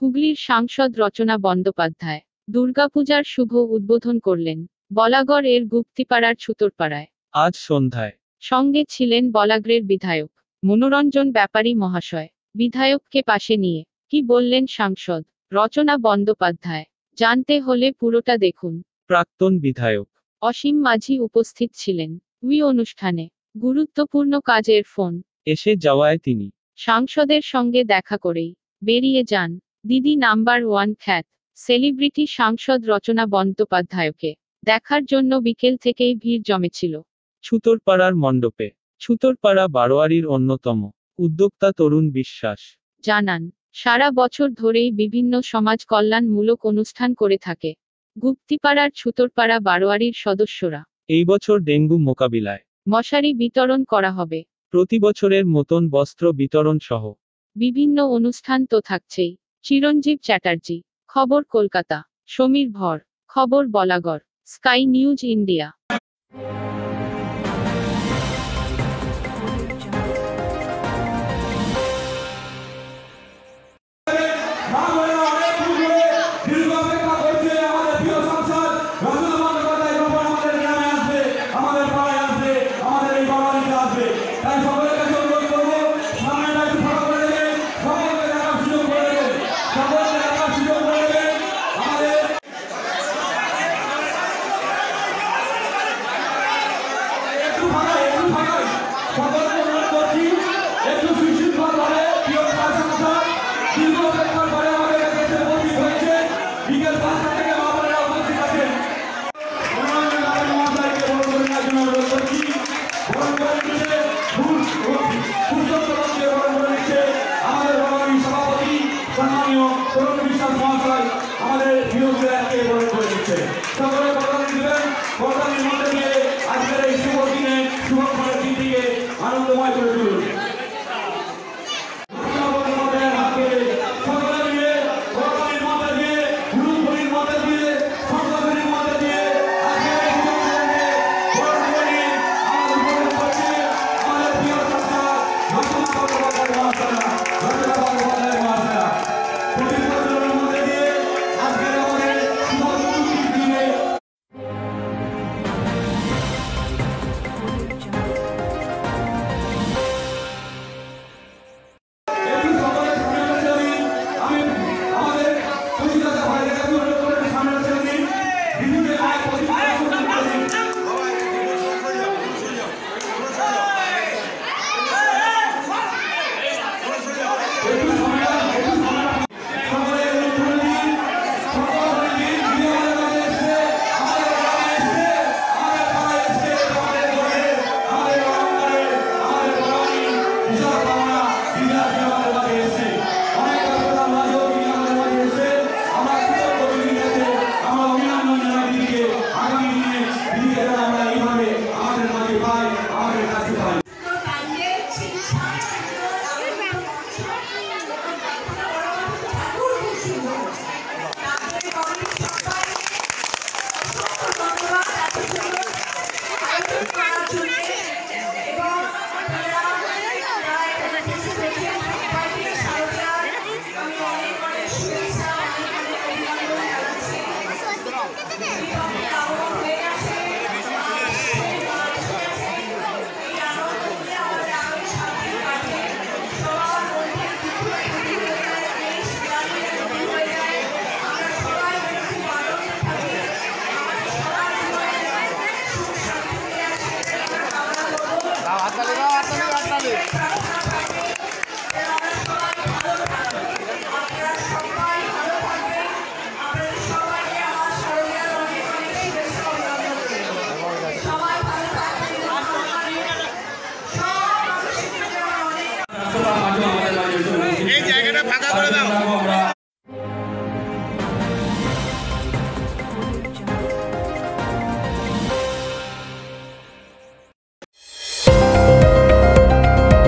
হুগলির সাংসদ রচনা বন্দ্যোপাধ্যায় দুর্গাপূজার শুভ উদ্বোধন করলেন বলাগড় এর গুপ্তিপাড়ার ছুতোরপাড়ায় আজ সন্ধ্যায়। সঙ্গে ছিলেন বলাগ্রের বিধায়ক মনোরঞ্জন ব্যাপারী মহাশয়। বিধায়ককে পাশে নিয়ে কি বললেন সাংসদ রচনা বন্দ্যোপাধ্যায়, জানতে হলে পুরোটা দেখুন। প্রাক্তন বিধায়ক অসীম মাঝি উপস্থিত ছিলেন অনুষ্ঠানে। গুরুত্বপূর্ণ কাজের ফোন এসে যাওয়ায় তিনি সাংসদের সঙ্গে দেখা করেই বেরিয়ে যান। দিদি নাম্বার ওয়ান খ্যাত সেলিব্রিটি সাংসদ রচনা বন্দ্যোপাধ্যায়কে দেখার জন্য বিকেল থেকেই ভিড় জমেছিল ছুতোরপাড়ার মণ্ডপে। ছুতোরপাড়া বারোয়ারির অন্যতম উদ্যোক্তা তরুণ বিশ্বাস জানান, সারা বছর ধরেই বিভিন্ন সমাজ কল্যাণমূলক অনুষ্ঠান করে থাকে গুপ্তিপাড়ার ছুতোরপাড়া বারোয়ারির সদস্যরা। এই বছর ডেঙ্গু মোকাবিলায় মশারি বিতরণ করা হবে, প্রতি বছরের মতন বস্ত্র বিতরণ সহ বিভিন্ন অনুষ্ঠান তো থাকছেই। চিরঞ্জীব চ্যাটার্জি, খবর কলকাতা। সমীর ভর, খবর বলাগড়। Sky news India. আমাদের বিরোধীদেরকে বরণ করে দিচ্ছে সকলে বরণ দিবেন। বরণের মধ্যে দিয়ে আজকের এই শুভ দিনে শুভক্ষণের দিনটিকে আনন্দময় করে তুলুন। এই জায়গাটা ফাঁকা করে দাও।